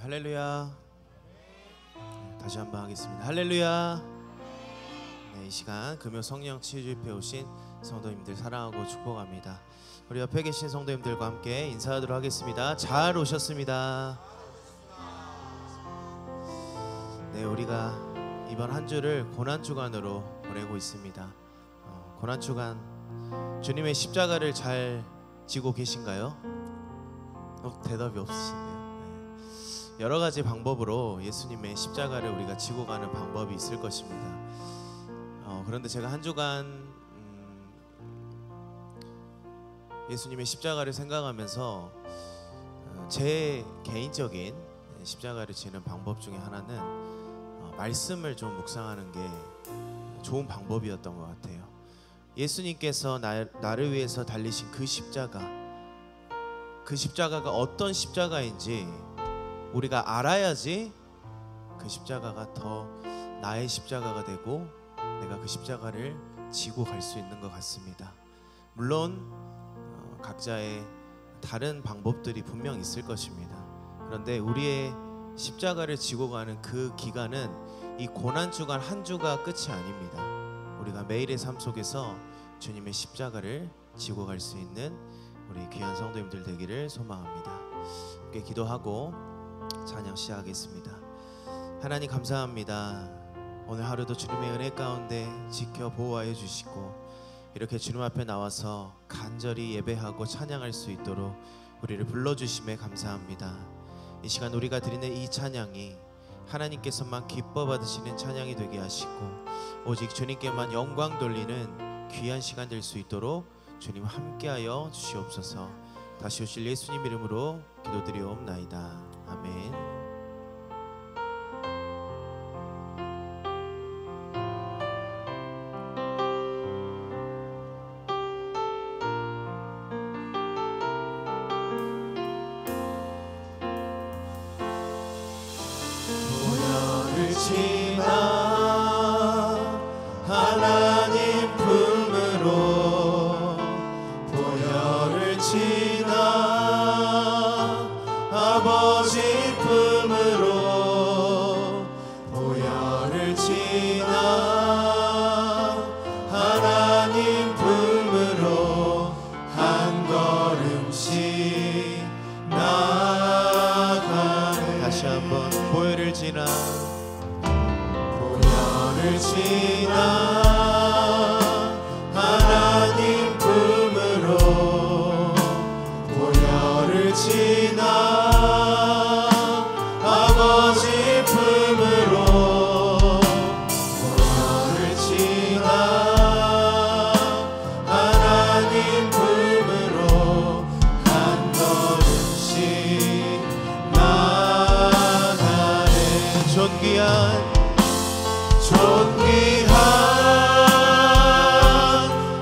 할렐루야. 다시 한번 하겠습니다. 할렐루야. 이 시간 금요 성령 치유집회 오신 성도님들 사랑하고 축복합니다. 우리 옆에 계신 성도님들과 함께 인사하도록 하겠습니다. 잘 오셨습니다. 네, 우리가 이번 한 주를 고난주간으로 보내고 있습니다. 고난주간 주님의 십자가를 잘 지고 계신가요? 대답이 없으시네요. 여러 가지 방법으로 예수님의 십자가를 우리가 지고 가는 방법이 있을 것입니다. 그런데 제가 한 주간 예수님의 십자가를 생각하면서 제 개인적인 십자가를 지는 방법 중에 하나는 말씀을 좀 묵상하는 게 좋은 방법이었던 것 같아요. 예수님께서 나를 위해서 달리신 그 십자가가 어떤 십자가인지 우리가 알아야지 그 십자가가 더 나의 십자가가 되고 내가 그 십자가를 지고 갈 수 있는 것 같습니다. 물론 각자의 다른 방법들이 분명 있을 것입니다. 그런데 우리의 십자가를 지고 가는 그 기간은 이 고난주간 한 주가 끝이 아닙니다. 우리가 매일의 삶 속에서 주님의 십자가를 지고 갈 수 있는 우리 귀한 성도님들 되기를 소망합니다. 함께 기도하고 찬양 시작하겠습니다. 하나님 감사합니다. 오늘 하루도 주님의 은혜 가운데 지켜 보호하여 주시고 이렇게 주님 앞에 나와서 간절히 예배하고 찬양할 수 있도록 우리를 불러주심에 감사합니다. 이 시간 우리가 드리는 이 찬양이 하나님께서만 기뻐 받으시는 찬양이 되게 하시고 오직 주님께만 영광 돌리는 귀한 시간 될 수 있도록 주님 함께하여 주시옵소서. 다시 오실 예수님 이름으로 기도드리옵나이다. 아멘. 보혈을 지나 하나님 품으로 보혈을 지나 아버지 품으로 보혈을 지나 하나님 품으로 한 걸음씩 나아가네. 다시 한번 보혈을 지나 보혈을 지나 하나님 품으로 보혈을 지나 아버지 품으로 보혈을 지나 하나님 품으로 한 걸음씩 나아가네. 존귀한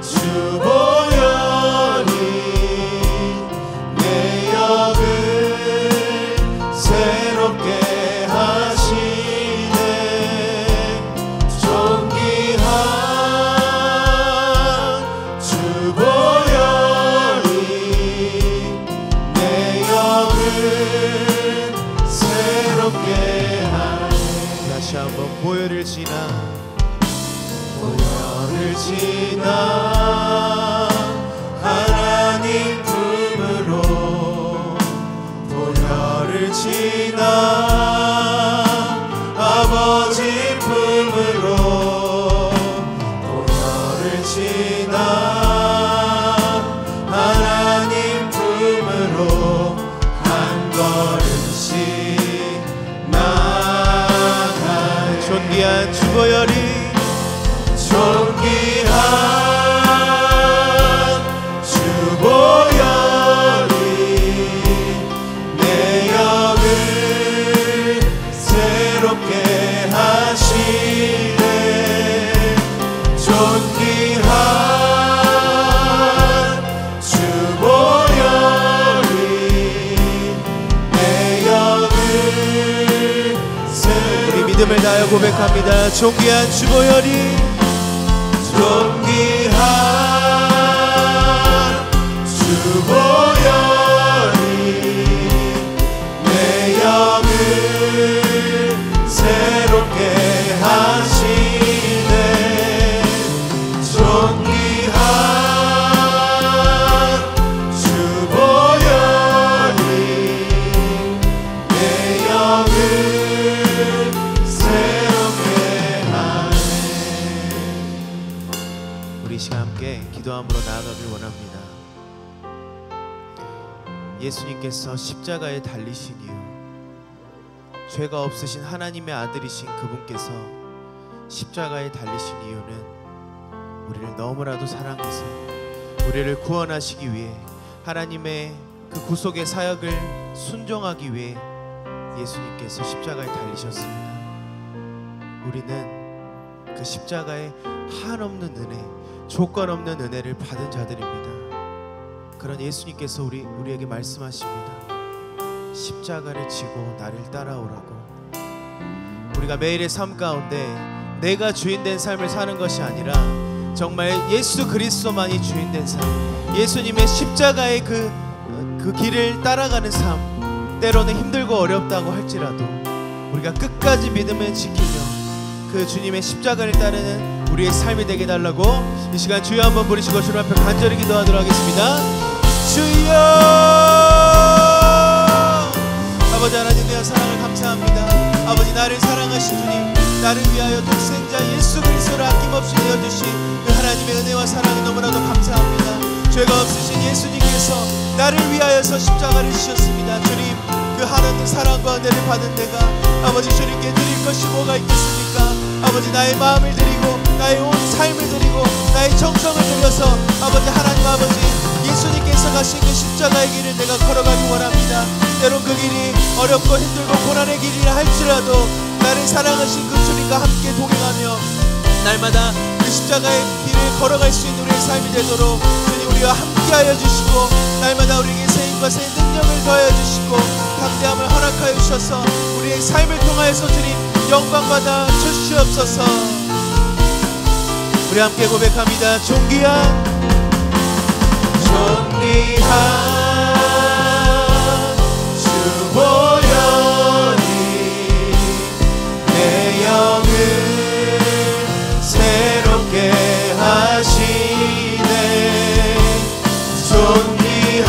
주 보혈이 내 역을 새롭게 하시네. 존귀한 주 보혈이 내 역을 새롭게 하네. 다시 한번 보혈을 지나 보혈을 지나 하나님 품으로 보혈을 지나 아버지 품으로 보혈을 지나 하나님 품으로 한 걸음씩 나아가네. 존귀한 주 보혈이 존귀한 주 보혈이 내 역을 새롭게 하시네. 존귀한 주 보혈이 내 역을 우리 믿음을 다하여 고백합니다. 존귀한 주 보혈이 존귀한 주 보혈이 내 영을 예수님께서 십자가에 달리신 이유, 죄가 없으신 하나님의 아들이신 그분께서 십자가에 달리신 이유는 우리를 너무나도 사랑해서 우리를 구원하시기 위해, 하나님의 그 구속의 사역을 순종하기 위해 예수님께서 십자가에 달리셨습니다. 우리는 그 십자가의 한없는 은혜, 조건 없는 은혜를 받은 자들입니다. 그런 예수님께서 우리에게 말씀하십니다. 십자가를 지고 나를 따라오라고. 우리가 매일의 삶 가운데 내가 주인된 삶을 사는 것이 아니라 정말 예수 그리스도만이 주인된 삶, 예수님의 십자가의 그 길을 따라가는 삶, 때로는 힘들고 어렵다고 할지라도 우리가 끝까지 믿음을 지키며 그 주님의 십자가를 따르는 우리의 삶이 되게 달라고 이 시간 주여 한번 부르시고 주님 앞에 간절히 기도하도록 하겠습니다. 주여! 아버지 하나님, 내 사랑을 감사합니다. 아버지, 나를 사랑하신 주님, 나를 위하여 독생자 예수 그리스도를 아낌없이 내어주신 그 하나님의 은혜와 사랑이 너무나도 감사합니다. 죄가 없으신 예수님께서 나를 위하여서 십자가를 지셨습니다. 주님, 그 하나님 사랑과 은혜를 받은 내가 아버지 주님께 드릴 것이 뭐가 있겠습니까? 아버지, 나의 마음을 드리고 나의 온 삶을 드리고 나의 정성을 드려서 아버지, 하나님 아버지, 예수님께서 가신 그 십자가의 길을 내가 걸어가기 원합니다. 때론 그 길이 어렵고 힘들고 고난의 길이라 할지라도 나를 사랑하신 그 주님과 함께 동행하며 날마다 그 십자가의 길을 걸어갈 수 있는 우리의 삶이 되도록 주님 우리와 함께하여 주시고, 날마다 우리에게 새 힘과 새 능력을 더하여 주시고 담대함을 허락하여 주셔서 우리의 삶을 통하여서 주님 영광받아 주시옵소서. 우리 함께 고백합니다. 존귀한 주 보혈이 내 영을 새롭게 하시네. 존귀한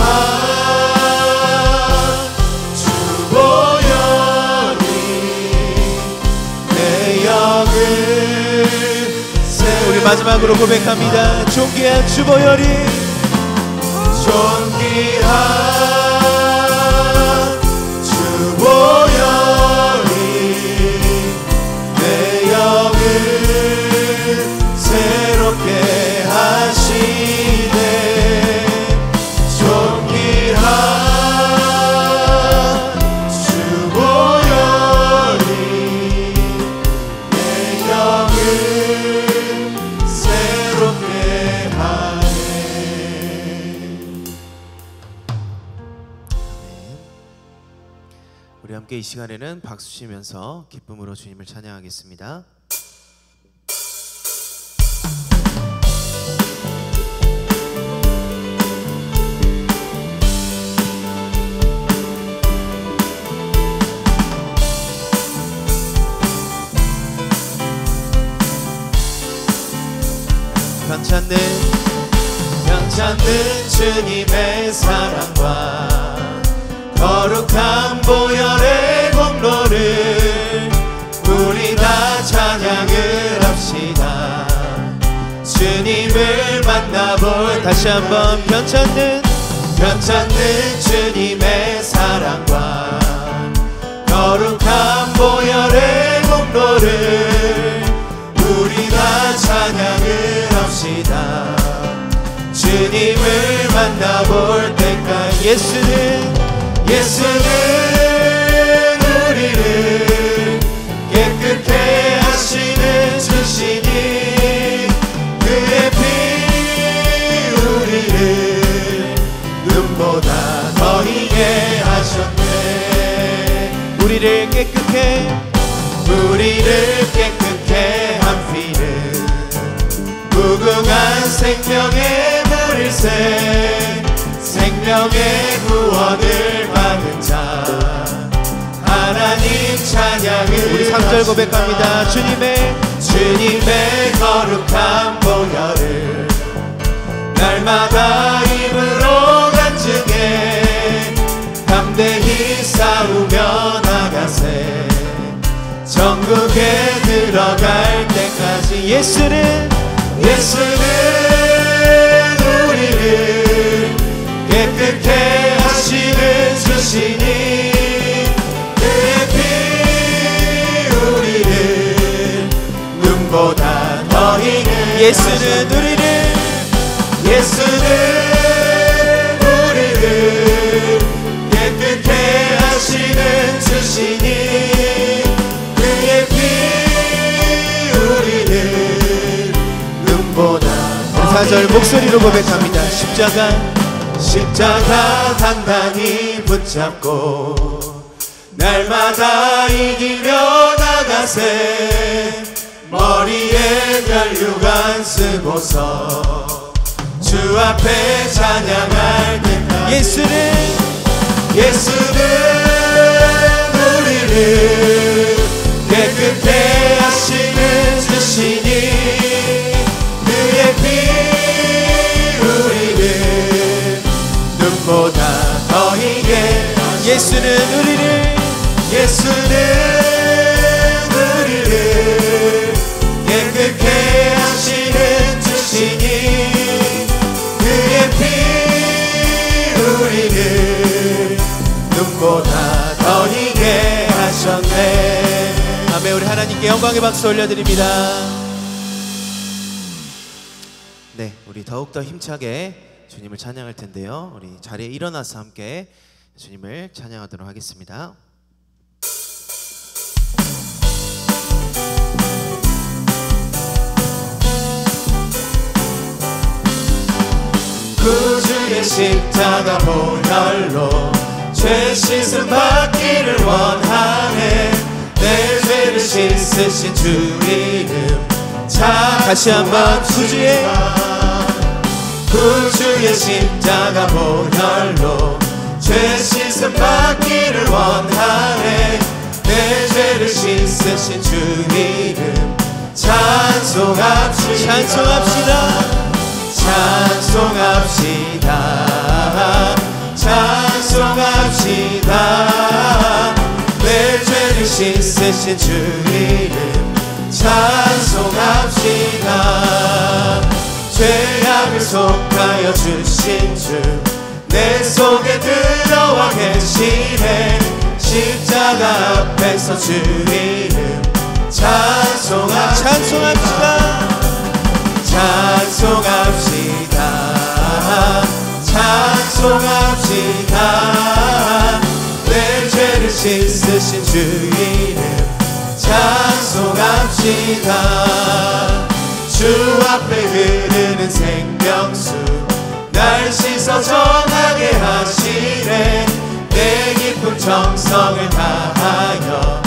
주 보혈이 내 영을 우리 마지막으로 고백합니다. 존귀한 주 보혈이 존귀한 주 보혈이 내 영을 새롭게 하시네. 존귀한 주 보혈이 내 영을 새롭게 하네. 우리 함께 이 시간에는 박수 치면서 기쁨으로 주님을 찬양하겠습니다. 변찮는 주님의 사랑과 거룩한 보혈의 공로를 우리 다 찬양을 합시다. 주님을 만나볼 다시 한번 변찮는 주님의 사랑과 거룩한 보혈의 공로를 우리 다 찬양을 합시다. 주님을 만나볼 때까지 예수는 우리를 깨끗게 하시는 주시니 그의 피 우리를 눈보다 더 희게 하셨네. 우리를 깨끗게 한 피는 무궁한 생명의 물일새 생명의 구원을 받은 자 하나님 찬양을 우리 3절 고백합니다. 주님의 거룩한 보혈을 날마다 입으로 간증해 담대히 싸우며 나가세. 천국에 들어갈 때까지 예수는 우리를 깨끗게 하시는 예수는 우리를 깨끗게 하시는 주시니 그의 피 우리를 눈보다 4절 목소리로 고백합니다. 십자가 단단히 붙잡고 날마다 이기며 나가세 머리에 면류관 쓰고서 주 앞에 찬양할 때까지 예수는 우리를 깨끗게 하시는 주시니 그의 피 우리를 눈보다 더 희게 예수는 우리를 깨끗게 하시는 주시니 그의 피 우리를 눈보다 더 희게 하셨네. 아멘. 우리 하나님께 영광의 박수 올려드립니다. 네, 우리 더욱더 힘차게 주님을 찬양할 텐데요. 우리 자리에 일어나서 함께 주님을 찬양하도록 하겠습니다. 구주의 십자가 보혈로 죄 씻음 받기를 원하네 내 죄를 씻으신 주 이름 다시 한번 구주의 십자가 보혈로 죄 씻음 받기를 원하네 내 죄를 씻으신 주 이름 찬송합시다 내 죄를 씻으신 주 이름 찬송합시다 죄악을 속하여 주신 주 내 속에 들어와 계시네 십자가 앞에서 주 이름 찬송합시다 내 죄를 씻으신 주 이름 찬송합시다 주 앞에 흐르는 생명수 날 씻어 전하게 하시네 내 깊은 정성을 다하여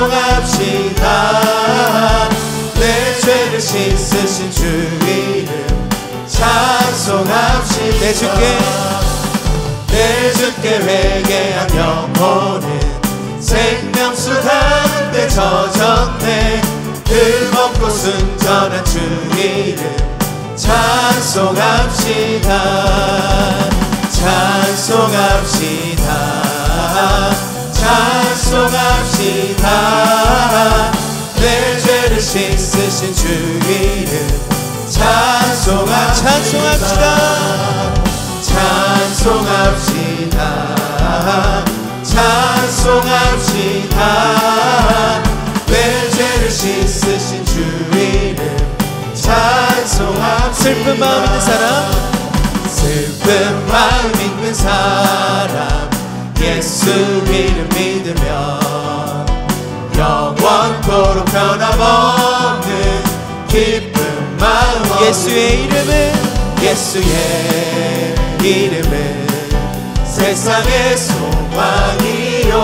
찬송합시다 내 죄를 씻으신 주 이름 찬송합시다 내 주께 회개한 영혼은 생명수 가운데 젖었네 흠없고 순전한 주 이름 찬송합시다 내 죄를 씻으신 주 이름 찬송합시다 내 죄를 씻으신 주 이름 찬송합시다 슬픈 마음 있는 사람 예수 이름 믿으면 영원토록 변함없는 기쁜 마음 예수의 이름은 세상의 소망이요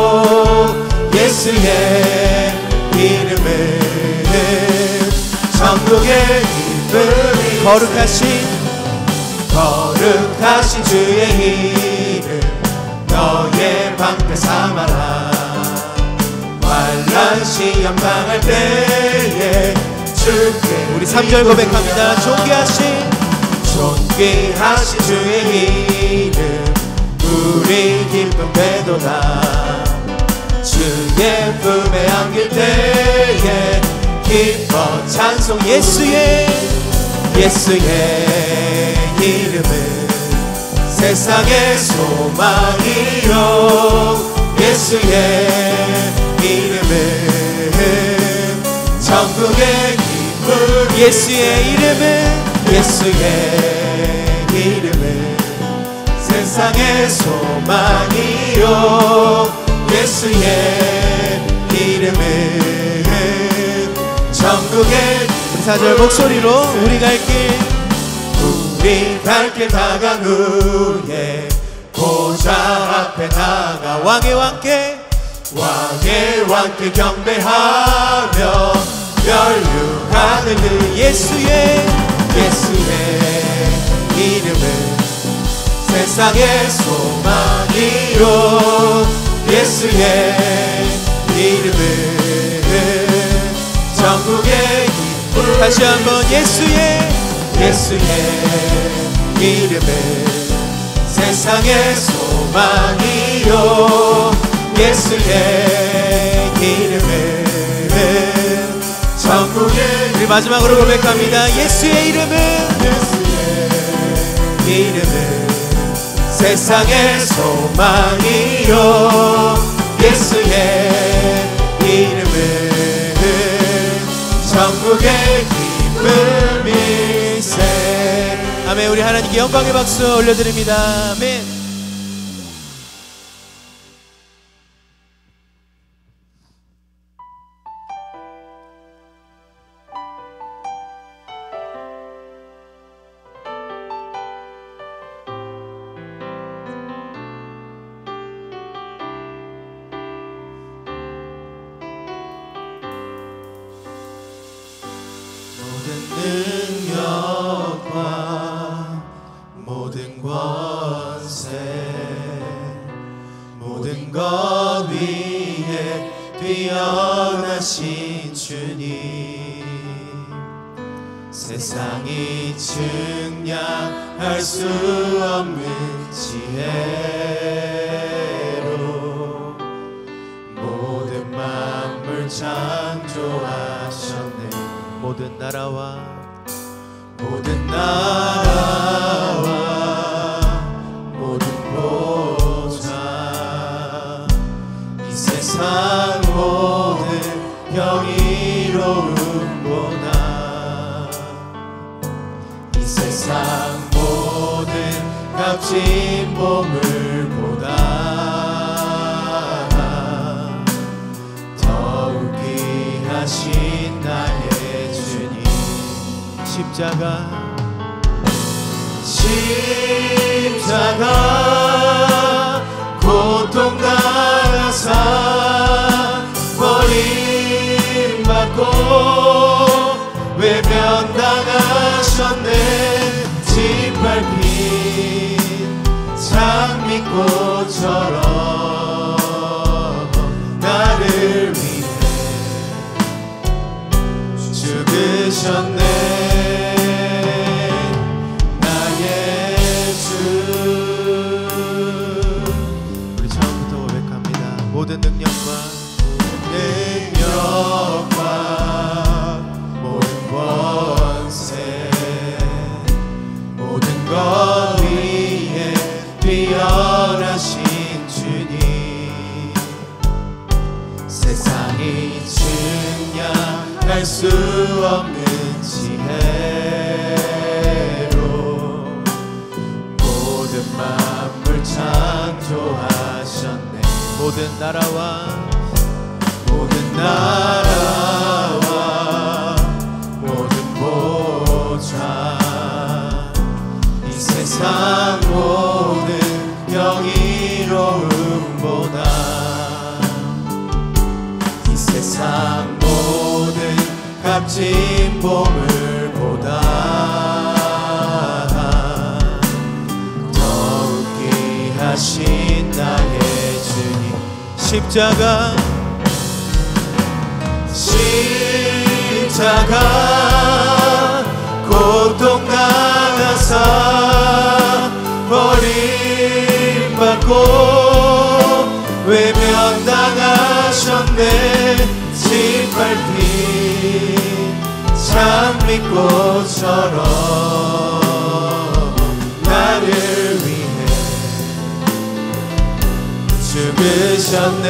예수의 이름은 천국의 기쁨이 거룩하신 주의 이름 너의 방패 삼아라 환난 시험 당할 때에 주께 우리 3절 고백합니다. 존귀하신 주의 이름 우리 기쁨 되도다 주의 품에 안길 때에 기뻐 찬송 예수의 이름은 세상의 소망이요 예수의 이름은 천국의 기쁨 예수의 이름은 세상의 소망이요 예수의 이름은 천국의 4절 목소리로 우리 갈 길 다간 후에 보좌 앞에 나가 왕의 왕께 경배하며 멸류관을 들 예수의 이름은 세상의 소망이요 예수의 이름은 천국의 기쁨 다시 한번 예수의 이름은 세상의 소망이요 예수의 이름은 천국의 우리 마지막으로 고백합니다. 예수의 이름은 세상의 소망이요 예수의 이름은 천국의 기쁨이세. 아멘. 우리 하나님께 영광의 박수 올려드립니다. 아멘. 능력과 모든 권세 모든 것 위에 뛰어나신 주님 세상이 측량할 수 없는 지혜로 모든 만물 창조하셨네. 모든 나라와 모든 보좌 이 세상 모든 영예로움보다 이 세상 모든 값진 보물보다 더욱 귀하신 나의 십자가 고통당하사 버림받고 외면당하셨네. 짓밟힌 장미꽃처럼 나를 위해 죽으셨네. 모든 능력과 모든 권세 모든 것 위에 뛰어나신 주님 세상이 측량할 수 없는 지혜로 모든 만물 창조하셨네. 모든 나라와 모든 보좌 이 세상 모든 영예로움보다 이 세상 모든 값진 보물보다 더욱 귀하신 나의 십자가 고통당하사 버림받고 외면당하셨네. 짓밟힌 장미꽃처럼 나를 위해 죽으셨네.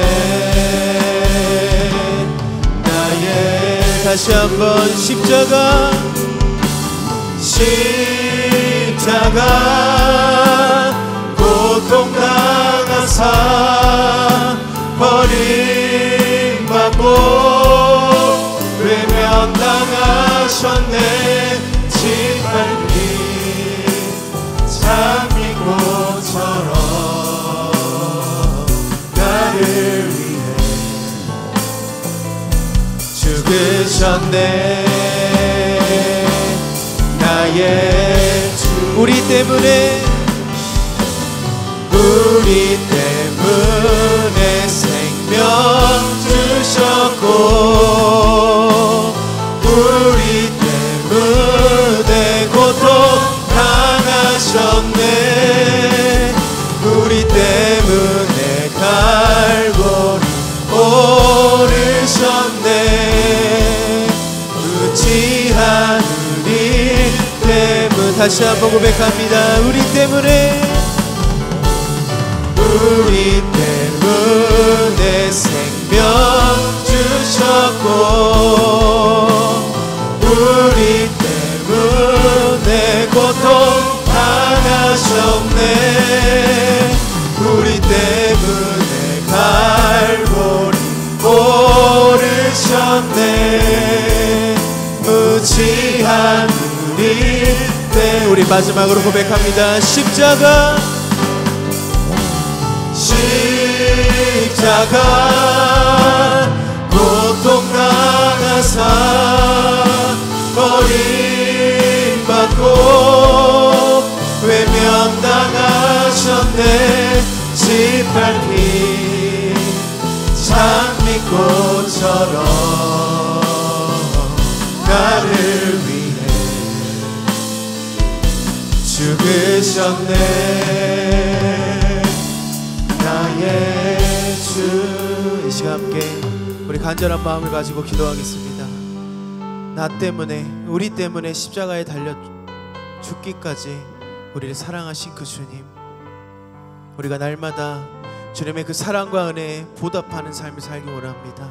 나의 다시 한번 십자가 고통당하사 버림받고 외면당하셨네. 짓밟힌 장미꽃처럼 나를 위해 죽으셨네. 나의 우리 때문에 생명 주셨고 우리 때문에 고통 당하셨네. 우리 때문에 갈보리 오르셨네. 무지한 우리 때문 다시 한번 고백합니다. 우리 때문에 생명 주셨고 우리 때문에 고통 당하셨네. 우리 때문에 갈보리 오르셨네. 무지한 우리 때 우리 마지막으로 고백합니다. 십자가 고통당하사 버림받고 외면당하셨네. 짓밟힌 장미꽃처럼 나를 위해 죽으셨네. 나의 주. 이 시간 함께 우리 간절한 마음을 가지고 기도하겠습니다. 나 때문에 우리 때문에 십자가에 달려 죽기까지 우리를 사랑하신 그 주님, 우리가 날마다 주님의 그 사랑과 은혜에 보답하는 삶을 살기 원합니다.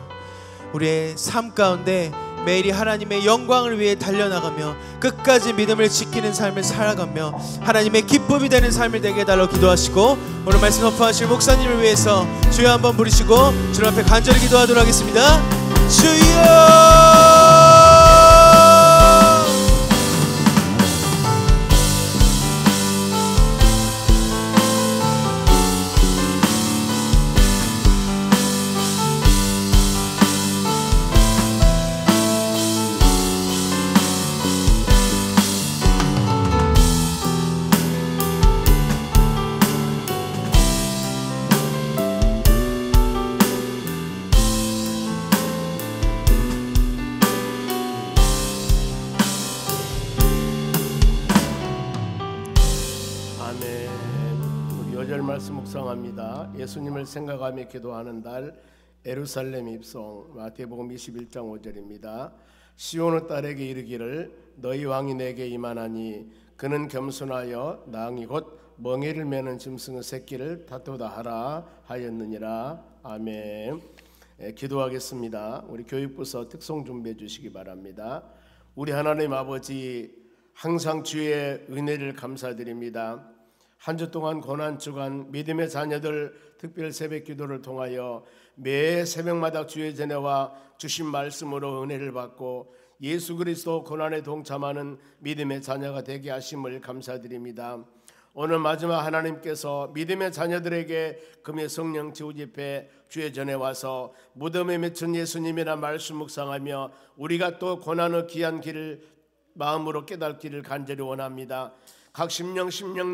우리의 삶 가운데 매일이 하나님의 영광을 위해 달려나가며 끝까지 믿음을 지키는 삶을 살아가며 하나님의 기쁨이 되는 삶을 되게 해달라고 기도하시고, 오늘 말씀 선포하실 목사님을 위해서 주여 한번 부르시고 주님 앞에 간절히 기도하도록 하겠습니다. 주여! 말씀 묵상합니다. 예수님을 생각하며 기도하는 날, 예루살렘 입성. 마태복음 21장 5절입니다. 시온의 딸에게 이르기를 너희 왕이 내게 임하나니 그는 겸손하여 낭이 곧 멍에를 매는 짐승의 새끼를 다투다 하라 하였느니라. 아멘. 기도하겠습니다. 우리 교육부서 특송 준비해 주시기 바랍니다. 우리 하나님 아버지, 항상 주의 은혜를 감사드립니다. 한 주 동안 고난주간 믿음의 자녀들 특별 새벽 기도를 통하여 매 새벽마다 주의 전에와 주신 말씀으로 은혜를 받고 예수 그리스도 고난에 동참하는 믿음의 자녀가 되게 하심을 감사드립니다. 오늘 마지막 하나님께서 믿음의 자녀들에게 금요 성령 지우 집회 주의 전에 와서 무덤에 맺힌 예수님이라 말씀 묵상하며 우리가 또 고난의 귀한 길을 마음으로 깨닫기를 간절히 원합니다. 각 심령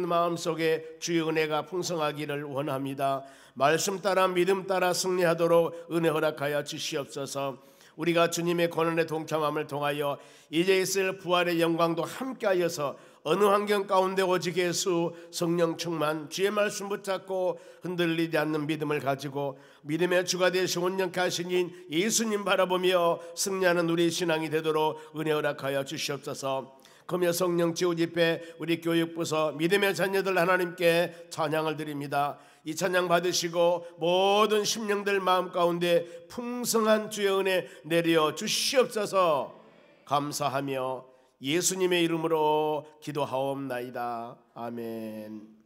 마음속에 주의 은혜가 풍성하기를 원합니다. 말씀 따라 믿음 따라 승리하도록 은혜 허락하여 주시옵소서. 우리가 주님의 고난에 동참함을 통하여 이제 있을 부활의 영광도 함께하여서 어느 환경 가운데 오직 예수 성령 충만 주의 말씀 붙잡고 흔들리지 않는 믿음을 가지고 믿음의 주가 되시고 온전케 하신 인 예수님 바라보며 승리하는 우리 신앙이 되도록 은혜 허락하여 주시옵소서. 금요 성령 지우 집회 우리 교육부서 믿음의 자녀들 하나님께 찬양을 드립니다. 이 찬양 받으시고 모든 심령들 마음 가운데 풍성한 주의 은혜 내려 주시옵소서. 감사하며 예수님의 이름으로 기도하옵나이다. 아멘.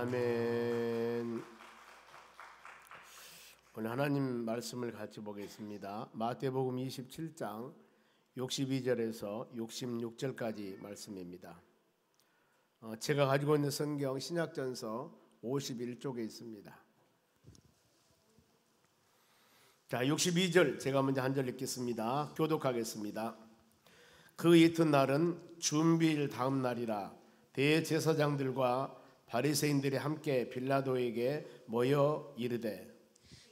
아멘. 오늘 하나님 말씀을 같이 보겠습니다. 마태복음 27장 62절에서 66절까지 말씀입니다. 제가 가지고 있는 성경 신약전서 51쪽에 있습니다. 자, 62절 제가 먼저 한 절 읽겠습니다. 교독하겠습니다. 그 이튿날은 준비일 다음 날이라 대제사장들과 바리새인들이 함께 빌라도에게 모여 이르되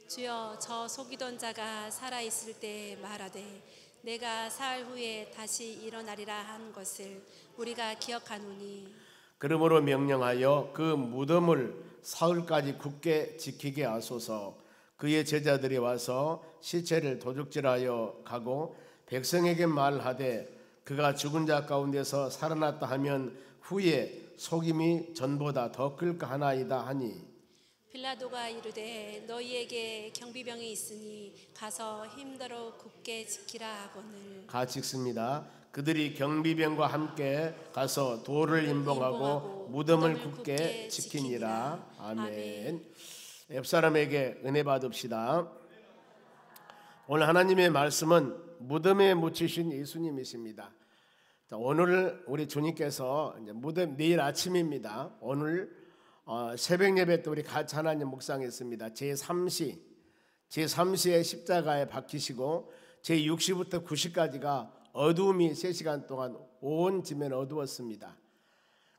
주여, 저 속이던 자가 살아 있을 때 말하되 내가 사흘 후에 다시 일어나리라 한 것을 우리가 기억하노니 그러므로 명령하여 그 무덤을 사흘까지 굳게 지키게 하소서. 그의 제자들이 와서 시체를 도둑질하여 가고 백성에게 말하되 그가 죽은 자 가운데서 살아났다 하면 후에 속임이 전보다 더 클까 하나이다 하니 빌라도가 이르되 너희에게 경비병이 있으니 가서 힘대로 굳게 지키라 하거늘. 같이 읽습니다. 그들이 경비병과 함께 가서 돌을 임봉하고 무덤을 굳게 지키니라. 아멘. 옆 사람에게 은혜 받읍시다. 오늘 하나님의 말씀은 무덤에 묻히신 예수님이십니다. 자, 오늘 우리 주님께서 이제 무덤 내일 아침입니다. 오늘 새벽 예배 때 우리 같이 하나님 묵상했습니다. 제3시에 십자가에 박히시고 제6시부터 9시까지가 어두움이 3시간 동안 온 지면 어두웠습니다.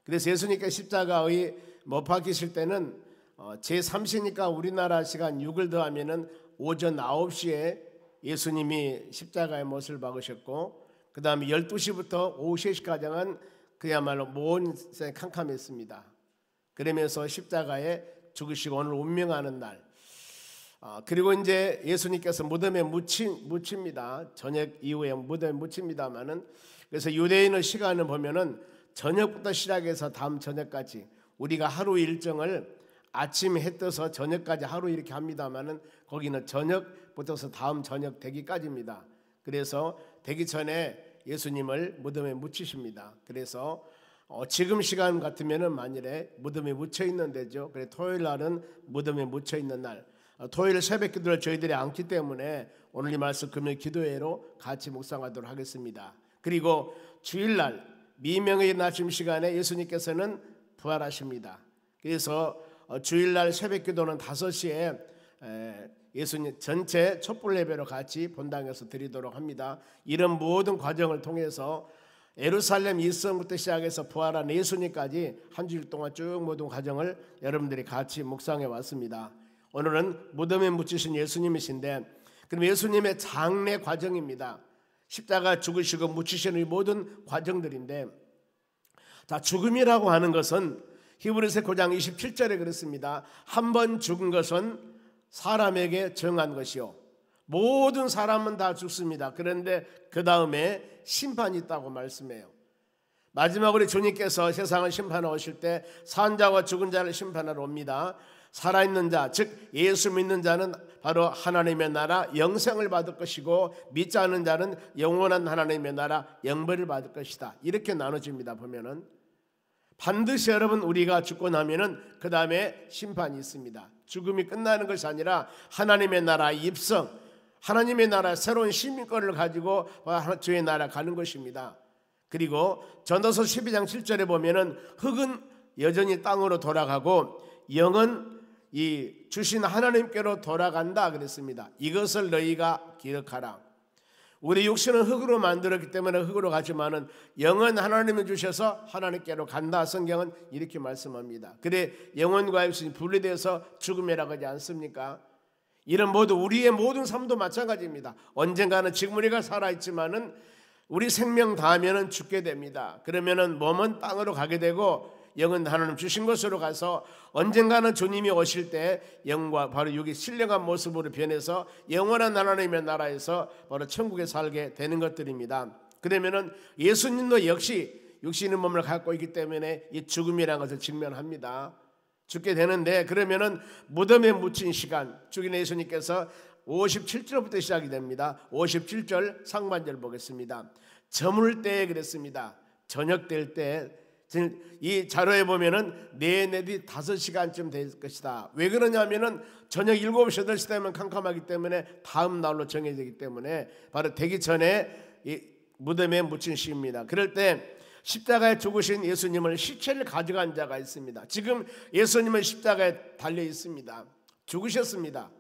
그래서 예수님께 십자가의 못 박히실 때는 제3시니까 우리나라 시간 6을 더하면은 오전 9시에 예수님이 십자가에 못을 박으셨고 그 다음에 12시부터 오후 3시까지는 그야말로 먼 세상 캄캄했습니다. 그러면서 십자가에 죽으시고 오늘 운명하는 날. 그리고 이제 예수님께서 무덤에 묻힙니다. 저녁 이후에 무덤에 묻힙니다만은 그래서 유대인의 시간을 보면은 저녁부터 시작해서 다음 저녁까지 우리가 하루 일정을 아침 해 떠서 저녁까지 하루 이렇게 합니다만은 거기는 저녁부터서 다음 저녁 되기까지입니다. 그래서 되기 전에 예수님을 무덤에 묻히십니다. 그래서 지금 시간 같으면은 만일에 무덤에 묻혀 있는 데죠. 그래 토요일 날은 무덤에 묻혀 있는 날. 토요일 새벽 기도를 저희들이 안기 때문에 오늘 이 말씀 금요일 기도회로 같이 묵상하도록 하겠습니다. 그리고 주일날 미명의 아침 시간에 예수님께서는 부활하십니다. 그래서 주일날 새벽 기도는 5시에 예수님 전체 촛불 예배로 같이 본당에서 드리도록 합니다. 이런 모든 과정을 통해서 예루살렘 입성부터 시작해서 부활한 예수님까지 한 주일 동안 쭉 모든 과정을 여러분들이 같이 묵상해 왔습니다. 오늘은 무덤에 묻히신 예수님이신데 그럼 예수님의 장례 과정입니다. 십자가 죽으시고 묻히시는 모든 과정들인데 자, 죽음이라고 하는 것은 히브리서 9장 27절에 그렇습니다. 한 번 죽은 것은 사람에게 정한 것이요 모든 사람은 다 죽습니다. 그런데 그 다음에 심판이 있다고 말씀해요. 마지막으로 주님께서 세상을 심판하러 오실 때 산자와 죽은 자를 심판하러 옵니다. 살아있는 자, 즉 예수 믿는 자는 바로 하나님의 나라 영생을 받을 것이고 믿지 않는 자는 영원한 하나님의 나라 영벌을 받을 것이다. 이렇게 나눠집니다. 보면은 반드시 여러분 우리가 죽고 나면은 그 다음에 심판이 있습니다. 죽음이 끝나는 것이 아니라 하나님의 나라 입성, 하나님의 나라 새로운 시민권을 가지고 주의 나라 가는 것입니다. 그리고 전도서 12장 7절에 보면은 흙은 여전히 땅으로 돌아가고 영은 이 주신 하나님께로 돌아간다 그랬습니다. 이것을 너희가 기억하라. 우리 육신은 흙으로 만들었기 때문에 흙으로 가지만은 영은 하나님이 주셔서 하나님께로 간다. 성경은 이렇게 말씀합니다. 그래 영혼과 육신이 분리되어서 죽음이라고 하지 않습니까? 이런 모두 우리의 모든 삶도 마찬가지입니다. 언젠가는 지금 우리가 살아있지만은 우리 생명 다하면은 죽게 됩니다. 그러면은 몸은 땅으로 가게 되고 영은 하나님 주신 곳으로 가서 언젠가는 주님이 오실 때 영과 바로 여기 신령한 모습으로 변해서 영원한 하나님의 나라에서 바로 천국에 살게 되는 것들입니다. 그러면은 예수님도 역시 육신의 몸을 갖고 있기 때문에 이 죽음이라는 것을 직면합니다. 죽게 되는데 그러면은 무덤에 묻힌 시간 죽인 예수님께서 57절부터 시작이 됩니다. 57절 상반절 보겠습니다. 저물 때에 그랬습니다. 저녁 될 때 이 자료에 보면은 내내디 5시간쯤 될 것이다. 왜 그러냐면은 저녁 7시 8시 되면 캄캄하기 때문에 다음 날로 정해지기 때문에 바로 되기 전에 이 무덤에 묻힌 시입니다. 그럴 때 십자가에 죽으신 예수님을 시체를 가져간 자가 있습니다. 지금 예수님은 십자가에 달려 있습니다. 죽으셨습니다.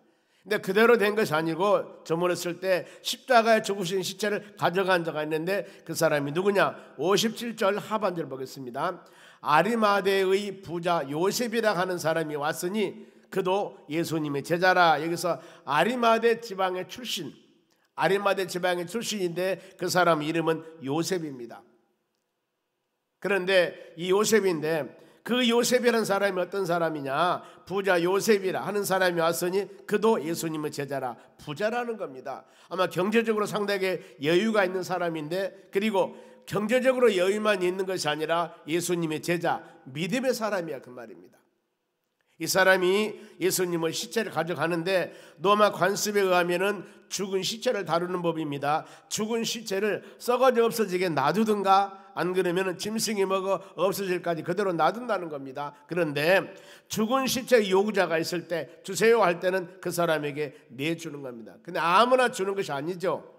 근데 그대로 된 것이 아니고 저물었을 때 십자가에 죽으신 시체를 가져간 자가 있는데 그 사람이 누구냐? 57절 하반절 보겠습니다. 아리마대의 부자 요셉이라 하는 사람이 왔으니 그도 예수님의 제자라. 여기서 아리마대 지방의 출신, 아리마대 지방의 출신인데 그 사람 이름은 요셉입니다. 그런데 이 요셉인데 그 요셉이라는 사람이 어떤 사람이냐? 부자 요셉이라 하는 사람이 왔으니 그도 예수님의 제자라. 부자라는 겁니다. 아마 경제적으로 상당히 여유가 있는 사람인데, 그리고 경제적으로 여유만 있는 것이 아니라 예수님의 제자, 믿음의 사람이야 그 말입니다. 이 사람이 예수님의 시체를 가져가는데 로마 관습에 의하면은 죽은 시체를 다루는 법입니다. 죽은 시체를 썩어져 없어지게 놔두든가 안 그러면 짐승이 먹어 없어질까지 그대로 놔둔다는 겁니다. 그런데 죽은 시체 요구자가 있을 때 주세요 할 때는 그 사람에게 내주는 겁니다. 근데 아무나 주는 것이 아니죠.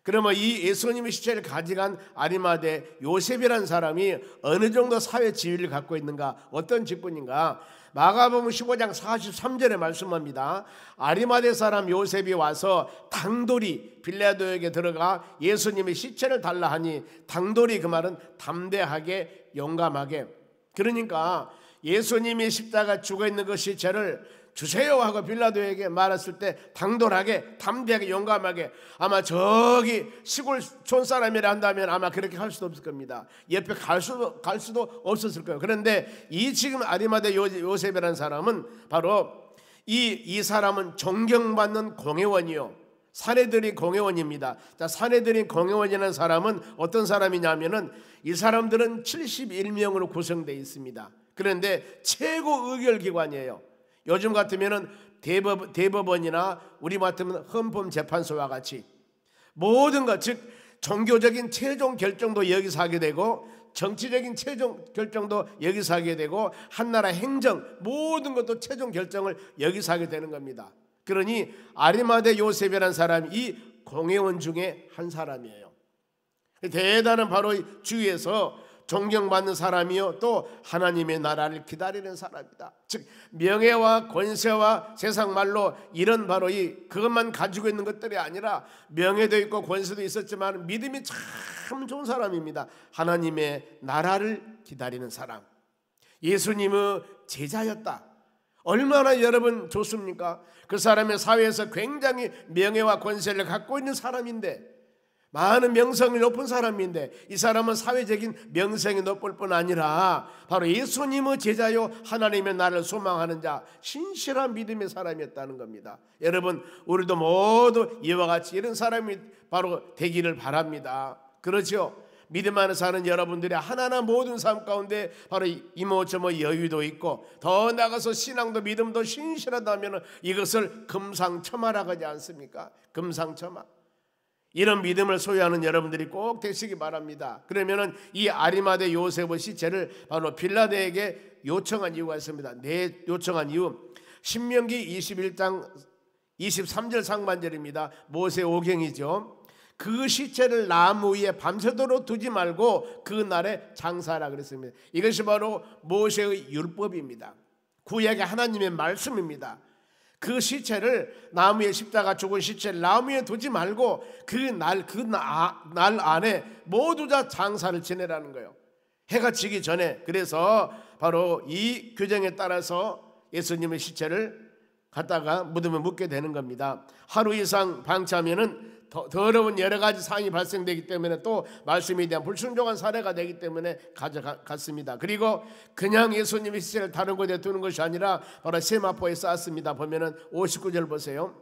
그러면 이 예수님의 시체를 가져간 아리마대 요셉이라는 사람이 어느 정도 사회 지위를 갖고 있는가, 어떤 직분인가? 마가복음 15장 43절에 말씀합니다. 아리마대 사람 요셉이 와서 당돌이 빌라도에게 들어가 예수님의 시체를 달라 하니, 당돌이 그 말은 담대하게 용감하게, 그러니까 예수님이 십자가 죽어 있는 그 시체를 주세요 하고 빌라도에게 말했을 때 당돌하게 담대하게 용감하게, 아마 저기 시골 촌사람이라 한다면 아마 그렇게 할 수도 없을 겁니다. 옆에 갈 수도 없었을 거예요. 그런데 이 지금 아리마대 요셉이라는 사람은 바로 이 사람은 존경받는 공회원이요, 사내들이 공회원입니다. 자, 사내들이 공회원이라는 사람은 어떤 사람이냐면은 이 사람들은 71명으로 구성되어 있습니다. 그런데 최고 의결기관이에요. 요즘 같으면은 대법원이나 우리 같으면 헌법재판소와 같이 모든 것, 즉 종교적인 최종 결정도 여기서 하게 되고 정치적인 최종 결정도 여기서 하게 되고 한나라 행정 모든 것도 최종 결정을 여기서 하게 되는 겁니다. 그러니 아리마대 요셉이라는 사람이 이 공회원 중에 한 사람이에요. 대단한 바로 주위에서 존경받는 사람이요, 또 하나님의 나라를 기다리는 사람이다. 즉 명예와 권세와 세상 말로 이런 바로 그것만 가지고 있는 것들이 아니라 명예도 있고 권세도 있었지만 믿음이 참 좋은 사람입니다. 하나님의 나라를 기다리는 사람, 예수님의 제자였다. 얼마나 여러분 좋습니까? 그 사람의 사회에서 굉장히 명예와 권세를 갖고 있는 사람인데, 많은 명성이 높은 사람인데, 이 사람은 사회적인 명성이 높을 뿐 아니라 바로 예수님의 제자요 하나님의 나라를 소망하는 자, 신실한 믿음의 사람이었다는 겁니다. 여러분, 우리도 모두 이와 같이 이런 사람이 바로 되기를 바랍니다. 그렇죠? 믿음 안에 사는 여러분들이 하나하나 모든 삶 가운데 바로 이모저모 여유도 있고 더 나아가서 신앙도 믿음도 신실하다면 이것을 금상첨화라고 하지 않습니까? 금상첨화. 이런 믿음을 소유하는 여러분들이 꼭 되시기 바랍니다. 그러면은 이 아리마대 요셉의 시체를 바로 빌라도에게 요청한 이유가 있습니다. 요청한 이유, 신명기 21장 23절 상반절입니다. 모세오경이죠. 그 시체를 나무 위에 밤새도록 두지 말고 그 날에 장사하라 그랬습니다. 이것이 바로 모세의 율법입니다. 구약의 하나님의 말씀입니다. 그 시체를 나무에, 십자가 죽은 시체를 나무 위에 두지 말고 그 날 안에 모두 다 장사를 지내라는 거예요. 해가 지기 전에. 그래서 바로 이 규정에 따라서 예수님의 시체를 갖다가 무덤에 묻게 되는 겁니다. 하루 이상 방치하면은 더러운 여러 가지 사항이 발생되기 때문에 또 말씀에 대한 불순종한 사례가 되기 때문에 가져갔습니다. 그리고 그냥 예수님의 시체를 다른 곳에 두는 것이 아니라 바로 세마포에 쌓았습니다. 보면은 59절 보세요.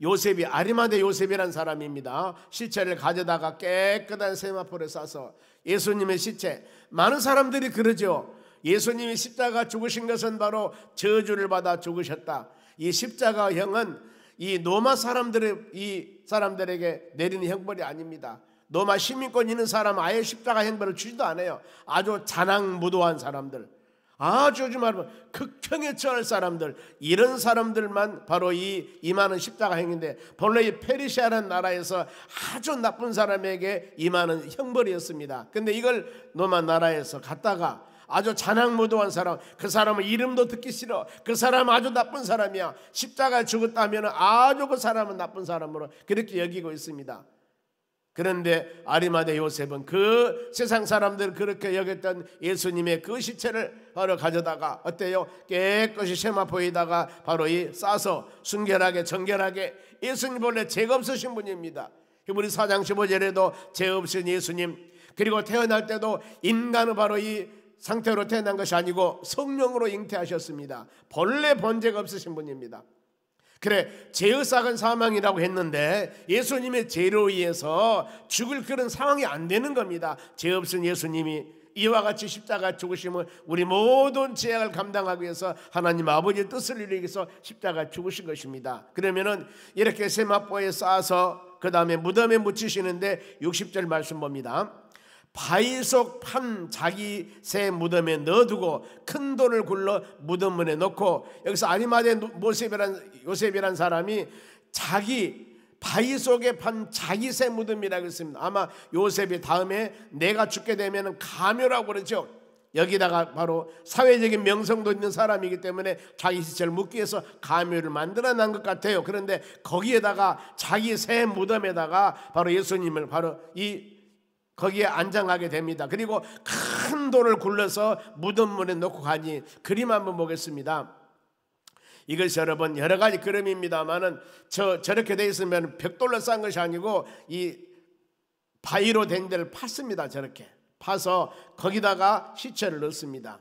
요셉이, 아리마대 요셉이라는 사람입니다. 시체를 가져다가 깨끗한 세마포를 싸서 예수님의 시체, 많은 사람들이 그러죠. 예수님이 십자가 죽으신 것은 바로 저주를 받아 죽으셨다. 이 십자가형은 이 로마 사람들에게 내리는 형벌이 아닙니다. 로마 시민권 있는 사람은 아예 십자가 형벌을 주지도 않아요. 아주 잔악무도한 사람들, 아주 말하면 극형에 처할 사람들, 이런 사람들만 바로 임하는 십자가형인데, 본래 이 페르시아라는 나라에서 아주 나쁜 사람에게 임하는 형벌이었습니다. 근데 이걸 로마 나라에서 갖다가 아주 잔악무도한 사람, 그 사람은 이름도 듣기 싫어, 그 사람은 아주 나쁜 사람이야, 십자가에 죽었다면 아주 그 사람은 나쁜 사람으로 그렇게 여기고 있습니다. 그런데 아리마대 요셉은 그 세상 사람들 그렇게 여겼던 예수님의 그 시체를 바로 가져다가 어때요? 깨끗이 세마포에다가 바로 싸서 순결하게 정결하게, 예수님 본래 죄가 없으신 분입니다. 우리 4장 15절에도 죄 없으신 예수님, 그리고 태어날 때도 인간은 바로 상태로 태어난 것이 아니고 성령으로 잉태하셨습니다. 본래 본죄가 없으신 분입니다. 그래, 죄의삭은 사망이라고 했는데 예수님의 죄로 의해서 죽을 그런 상황이 안 되는 겁니다. 죄 없은 예수님이 이와 같이 십자가 죽으심은 우리 모든 죄악을 감당하기 위해서 하나님 아버지의 뜻을 이루기 위해서 십자가 죽으신 것입니다. 그러면은 이렇게 세마포에 쌓아서 그 다음에 무덤에 묻히시는데 60절 말씀 봅니다. 바위 속 판 자기 새 무덤에 넣어두고 큰 돌을 굴러 무덤 문에 넣고, 여기서 아리마대 요셉이란 사람이 자기 바위 속에 판 자기 새 무덤이라고 했습니다. 아마 요셉이 다음에 내가 죽게 되면 가묘라고 그러죠. 여기다가 바로 사회적인 명성도 있는 사람이기 때문에 자기 시체를 묻기 위해서 가묘를 만들어 난 것 같아요. 그런데 거기에다가 자기 새 무덤에다가 바로 예수님을 바로 거기에 안장하게 됩니다. 그리고 큰 돌을 굴러서 무덤문에 놓고 가니, 그림 한번 보겠습니다. 이것이 여러분 여러 가지 그림입니다만은 저렇게 돼 있으면 벽돌로 쌓은 것이 아니고 이 바위로 된 데를 팠습니다. 저렇게 파서 거기다가 시체를 넣습니다.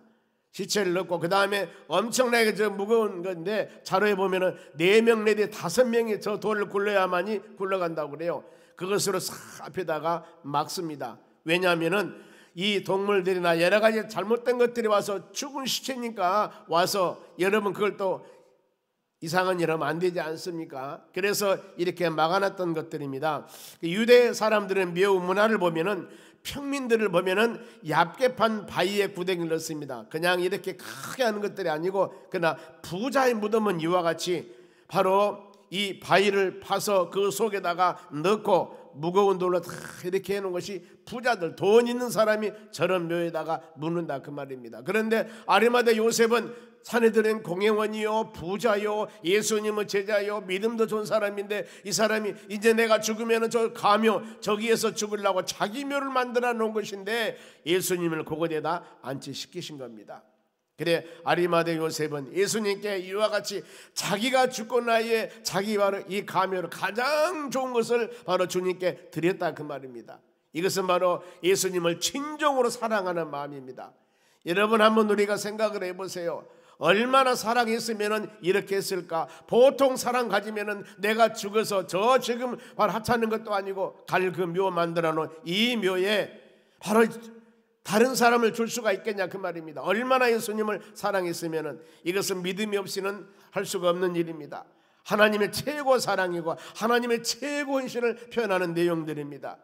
시체를 넣고 그 다음에 엄청나게 무거운 건데 자료에 보면은 4명 내지 5명이 저 돌을 굴러야만이 굴러간다고 그래요. 그것으로 싹 앞에다가 막습니다. 왜냐하면은 이 동물들이나 여러 가지 잘못된 것들이 와서 죽은 시체니까 와서 여러분 그걸 또 이상한 일 하면 안 되지 않습니까? 그래서 이렇게 막아놨던 것들입니다. 유대 사람들은 묘 문화를 보면은 평민들을 보면은 얇게 판 바위에 구덩이를 넣습니다. 그냥 이렇게 크게 하는 것들이 아니고, 그러나 부자의 무덤은 이와 같이 바로 이 바위를 파서 그 속에다가 넣고 무거운 돌로 다 이렇게 해놓은 것이 부자들, 돈 있는 사람이 저런 묘에다가 묻는다 그 말입니다. 그런데 아리마대 요셉은 사내들은 공회원이요, 부자요, 예수님은 제자요, 믿음도 좋은 사람인데 이 사람이 이제 내가 죽으면 저 가묘 저기에서 죽으려고 자기 묘를 만들어 놓은 것인데 예수님을 그곳에다 안치시키신 겁니다. 그래, 아리마대 요셉은 예수님께 이와 같이 자기가 죽고 나이에 자기 바로 이 가묘를 가장 좋은 것을 바로 주님께 드렸다 그 말입니다. 이것은 바로 예수님을 진정으로 사랑하는 마음입니다. 여러분 한번 우리가 생각을 해보세요. 얼마나 사랑했으면 이렇게 했을까? 보통 사랑 가지면은 내가 죽어서 저 지금 바로 하찮은 것도 아니고 갈 그 묘 만들어 놓은 이 묘에 바로 다른 사람을 줄 수가 있겠냐 그 말입니다. 얼마나 예수님을 사랑했으면은 이것은 믿음이 없이는 할 수가 없는 일입니다. 하나님의 최고 사랑이고 하나님의 최고 헌신을 표현하는 내용들입니다.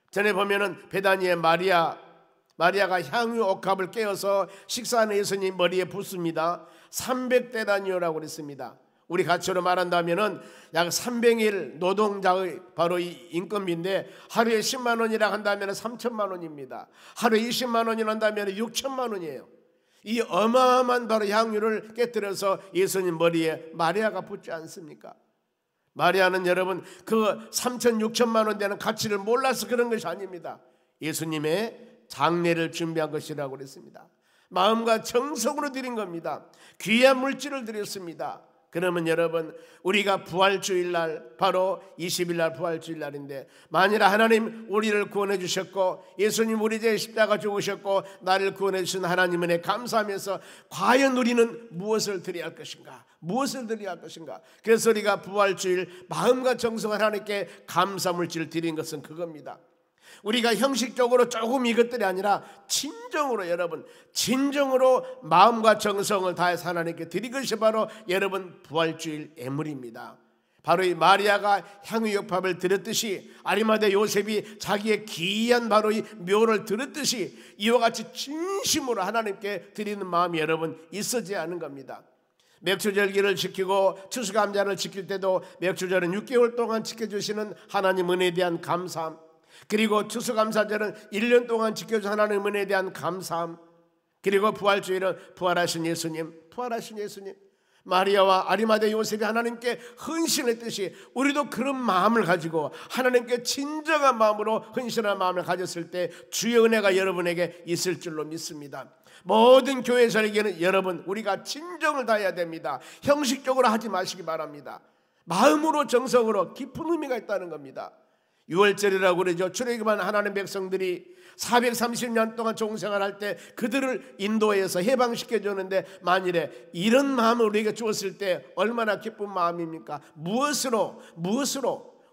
전에 보면은 베다니의 마리아가 향유 옥합을 깨어서 식사하는 예수님 머리에 붓습니다. 300데나니오라고 그랬습니다. 우리 가치로 말한다면은 약 300일 노동자의 바로 이 인건비인데, 하루에 10만 원이라 한다면 3천만 원입니다. 하루에 20만 원이라 한다면 6천만 원이에요. 이 어마어마한 바로 향유를 깨뜨려서 예수님 머리에 마리아가 붓지 않습니까? 마리아는 여러분 그 3천 6천만 원 되는 가치를 몰라서 그런 것이 아닙니다. 예수님의 장례를 준비한 것이라고 그랬습니다. 마음과 정성으로 드린 겁니다. 귀한 물질을 드렸습니다. 그러면 여러분 우리가 부활주일날 바로 20일날 부활주일날인데, 만일 하나님 우리를 구원해 주셨고 예수님 우리 죄 십자가 죽으셨고 나를 구원해 주신 하나님 은혜 감사하면서 과연 우리는 무엇을 드려야 할 것인가? 무엇을 드려야 할 것인가? 그래서 우리가 부활주일 마음과 정성 하나님께 감사물질을 드린 것은 그겁니다. 우리가 형식적으로 조금 이것들이 아니라 진정으로, 여러분 진정으로 마음과 정성을 다해서 하나님께 드린 것이 바로 여러분 부활주일 예물입니다. 바로 이 마리아가 향유역밥을 드렸듯이 아리마대 요셉이 자기의 귀한 바로 이 묘를 드렸듯이 이와 같이 진심으로 하나님께 드리는 마음이 여러분 있어져야 하는 겁니다. 맥주절기를 지키고 추수감사를 지킬 때도 맥주절은 6개월 동안 지켜주시는 하나님 은혜에 대한 감사함, 그리고 추수감사절은 1년 동안 지켜준 하나님 은혜에 대한 감사함, 그리고 부활주일은 부활하신 예수님, 마리아와 아리마대 요셉이 하나님께 헌신했듯이 우리도 그런 마음을 가지고 하나님께 진정한 마음으로 헌신한 마음을 가졌을 때 주의 은혜가 여러분에게 있을 줄로 믿습니다. 모든 교회 절기는 여러분 우리가 진정을 다해야 됩니다. 형식적으로 하지 마시기 바랍니다. 마음으로 정성으로 깊은 의미가 있다는 겁니다. 유월절이라고 그러죠. 출애굽한 하나님 백성들이 430년 동안 종생활할 때 그들을 인도해서 해방시켜 줬는데, 만일에 이런 마음을 우리에게 주었을 때 얼마나 기쁜 마음입니까? 무엇으로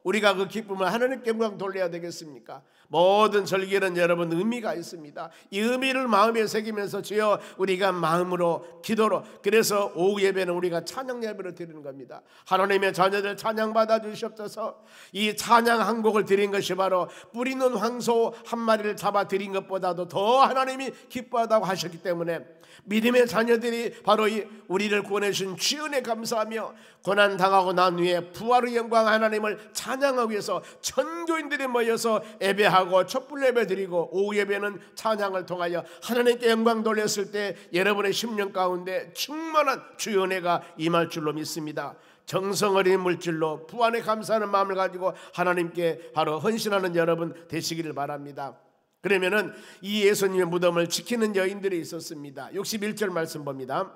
우리가 그 기쁨을 하나님께 영광 돌려야 되겠습니까? 모든 절기는 여러분 의미가 있습니다. 이 의미를 마음에 새기면서 주여 우리가 마음으로 기도로, 그래서 오후 예배는 우리가 찬양 예배를 드리는 겁니다. 하나님의 자녀들 찬양 받아 주시옵소서. 이 찬양 한 곡을 드린 것이 바로 뿌리는 황소 한 마리를 잡아 드린 것보다도 더 하나님이 기뻐하다고 하셨기 때문에 믿음의 자녀들이 바로 이 우리를 구원해 주신 주연에 감사하며 고난 당하고 난 후에 부활의 영광 하나님을 찬양하기 위해서 전교인들이 모여서 예배하고 촛불 예배 드리고, 오후 예배는 찬양을 통하여 하나님께 영광 돌렸을 때 여러분의 심령 가운데 충만한 주의 은혜가 임할 줄로 믿습니다. 정성 어린 물질로 부활에 감사하는 마음을 가지고 하나님께 바로 헌신하는 여러분 되시기를 바랍니다. 그러면은 이 예수님의 무덤을 지키는 여인들이 있었습니다. 61절 말씀 봅니다.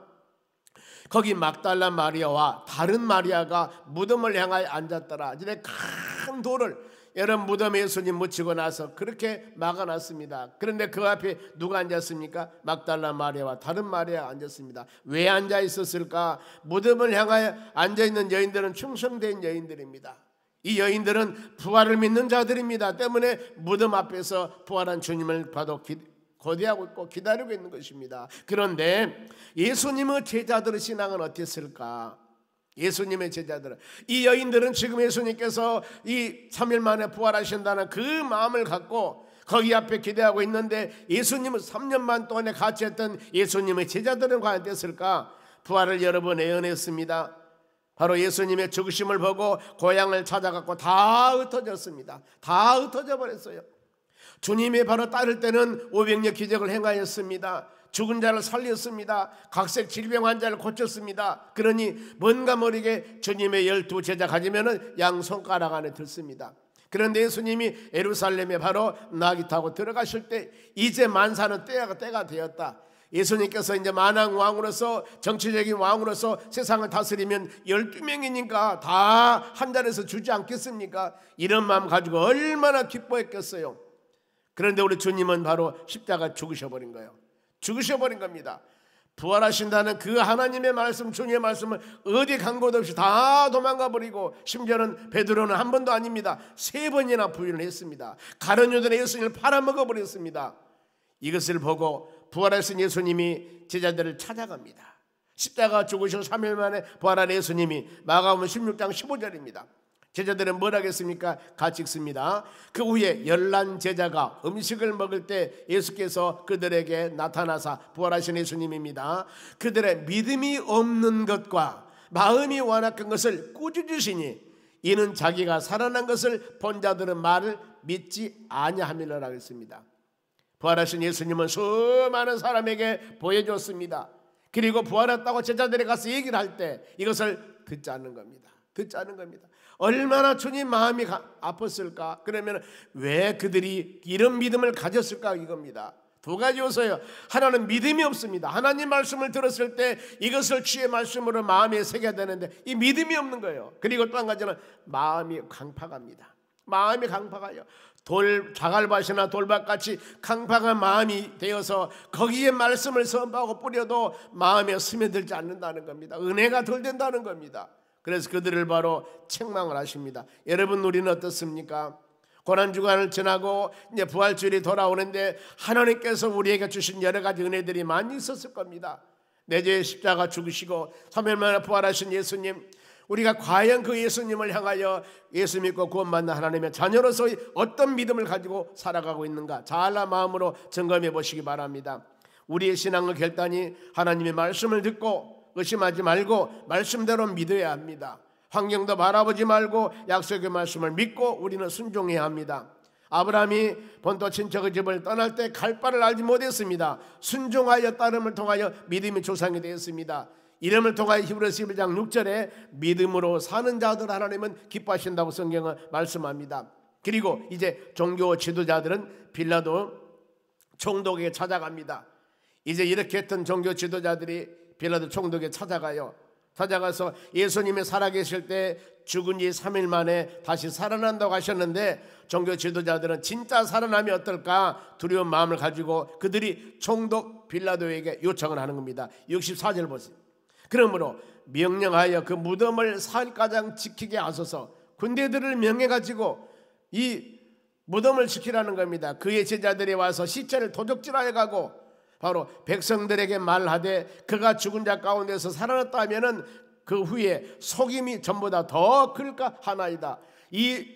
거기 막달라 마리아와 다른 마리아가 무덤을 향하여 앉았더라. 이제 큰 돌을 여러분 무덤에 예수님 묻히고 나서 그렇게 막아놨습니다. 그런데 그 앞에 누가 앉았습니까? 막달라 마리아와 다른 마리아가 앉았습니다. 왜 앉아 있었을까? 무덤을 향하여 앉아있는 여인들은 충성된 여인들입니다. 이 여인들은 부활을 믿는 자들입니다. 때문에 무덤 앞에서 부활한 주님을 봐도 고대하고 있고 기다리고 있는 것입니다. 그런데 예수님의 제자들의 신앙은 어땠을까? 예수님의 제자들은, 이 여인들은 지금 예수님께서 이 3일 만에 부활하신다는 그 마음을 갖고 거기 앞에 기대하고 있는데, 예수님은 3년 반 동안에 같이 했던 예수님의 제자들은 과연 어땠을까? 부활을 여러 번 예언했습니다. 바로 예수님의 죽으심을 보고 고향을 찾아갔고 다 흩어졌습니다. 다 흩어져 버렸어요. 주님이 바로 따를 때는 500여 기적을 행하였습니다. 죽은 자를 살렸습니다. 각색 질병 환자를 고쳤습니다. 그러니 뭔가 모르게 주님의 12 제자 가지면은 양 손가락 안에 들습니다. 그런데 예수님이 예루살렘에 바로 나귀 타고 들어가실 때 이제 만사는 때가 되었다. 예수님께서 이제 만왕 왕으로서, 정치적인 왕으로서 세상을 다스리면 12명이니까 다 한 자리에서 주지 않겠습니까? 이런 마음 가지고 얼마나 기뻐했겠어요. 그런데 우리 주님은 바로 십자가 죽으셔버린 거예요. 죽으셔버린 겁니다. 부활하신다는 그 하나님의 말씀, 주님의 말씀을 어디 간 곳 없이 다 도망가 버리고, 심지어는 베드로는 한 번도 아닙니다. 3번이나 부인을 했습니다. 가룟 유다는 예수님을 팔아먹어 버렸습니다. 이것을 보고 부활하신 예수님이 제자들을 찾아갑니다. 십자가 죽으시고 3일 만에 부활한 예수님이, 마가복음 16장 15절입니다. 제자들은 뭘 하겠습니까? 같이 읽습니다. 그 후에 11 제자가 음식을 먹을 때 예수께서 그들에게 나타나사, 부활하신 예수님입니다, 그들의 믿음이 없는 것과 마음이 완악한 것을 꾸짖으시니 이는 자기가 살아난 것을 본 자들은 말을 믿지 아니함이라고 했습니다. 부활하신 예수님은 수많은 사람에게 보여줬습니다. 그리고 부활했다고 제자들이 가서 얘기를 할 때 이것을 듣지 않는 겁니다. 듣지 않는 겁니다. 얼마나 주님 마음이 아팠을까? 그러면 왜 그들이 이런 믿음을 가졌을까? 이겁니다. 두 가지 요소예요. 하나는 믿음이 없습니다. 하나님 말씀을 들었을 때 이것을 주의 말씀으로 마음에 새겨야 되는데 이 믿음이 없는 거예요. 그리고 또 한 가지는 마음이 강팍합니다. 마음이 강팍해요. 자갈밭이나 돌밭같이 강팍한 마음이 되어서 거기에 말씀을 선포하고 뿌려도 마음에 스며들지 않는다는 겁니다. 은혜가 덜 된다는 겁니다. 그래서 그들을 바로 책망을 하십니다. 여러분, 우리는 어떻습니까? 고난주간을 지나고 이제 부활주일이 돌아오는데 하나님께서 우리에게 주신 여러 가지 은혜들이 많이 있었을 겁니다. 내 죄의 십자가 죽으시고 3일 만에 부활하신 예수님, 우리가 과연 그 예수님을 향하여 예수 믿고 구원받는 하나님의 자녀로서 어떤 믿음을 가지고 살아가고 있는가, 잘나 마음으로 점검해 보시기 바랍니다. 우리의 신앙의 결단이 하나님의 말씀을 듣고 의심하지 말고 말씀대로 믿어야 합니다. 환경도 바라보지 말고 약속의 말씀을 믿고 우리는 순종해야 합니다. 아브라함이 본토 친척의 집을 떠날 때 갈 바를 알지 못했습니다. 순종하여 따름을 통하여 믿음이 조상이 되었습니다. 이름을 통하여 히브리서 11장 6절에 믿음으로 사는 자들 하나님은 기뻐하신다고 성경은 말씀합니다. 그리고 이제 종교 지도자들은 빌라도 총독에게 찾아갑니다. 이제 이렇게 했던 종교 지도자들이 빌라도 총독에게 찾아가요. 찾아가서 예수님이 살아계실 때 죽은 지 3일 만에 다시 살아난다고 하셨는데 종교 지도자들은 진짜 살아남이 어떨까 두려운 마음을 가지고 그들이 총독 빌라도에게 요청을 하는 겁니다. 64절 보세요. 그러므로 명령하여 그 무덤을 4일가량 지키게 하소서. 군대들을 명해가지고 이 무덤을 지키라는 겁니다. 그의 제자들이 와서 시체를 도적질하여 가고 바로 백성들에게 말하되 그가 죽은 자 가운데서 살아났다 하면은 그 후에 속임이 전보다 더 클까 하나이다. 이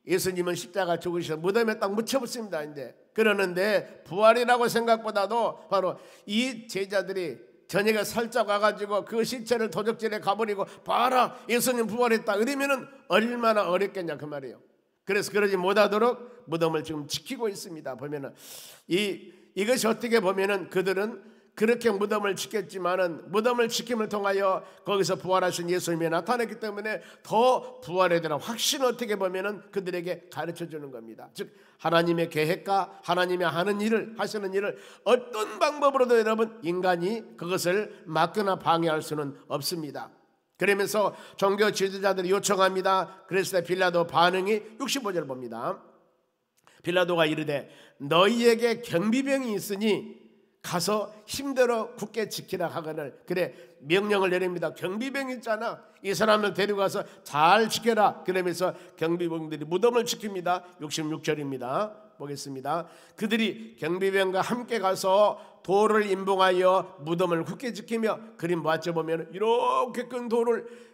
예수님은 십자가 죽으셔서 무덤에 딱 묻혀붙습니다. 이제 그러는데 부활이라고 생각보다도 바로 이 제자들이 저녁에 살짝 와가지고 그 시체를 도적질에 가버리고 봐라 예수님 부활했다 이러면은 얼마나 어렵겠냐 그 말이에요. 그래서 그러지 못하도록 무덤을 지금 지키고 있습니다. 보면은 이것이 어떻게 보면은 그들은 그렇게 무덤을 지켰지만은 무덤을 지킴을 통하여 거기서 부활하신 예수님이 나타났기 때문에 더 부활에 대한 확신을 어떻게 보면은 그들에게 가르쳐 주는 겁니다. 즉 하나님의 계획과 하나님이 하시는 일을 어떤 방법으로도 여러분 인간이 그것을 막거나 방해할 수는 없습니다. 그러면서 종교 지도자들이 요청합니다. 그랬을 때 빌라도 반응이 65절 봅니다. 빌라도가 이르되 너희에게 경비병이 있으니 가서 힘들어 굳게 지키라 하거늘. 그래 명령을 내립니다. 경비병 있잖아. 이 사람을 데려가서 잘 지켜라. 그러면서 경비병들이 무덤을 지킵니다. 66절입니다. 보겠습니다. 그들이 경비병과 함께 가서 돌을 임봉하여 무덤을 굳게 지키며 그림 맞춰 보면 이렇게 큰 돌을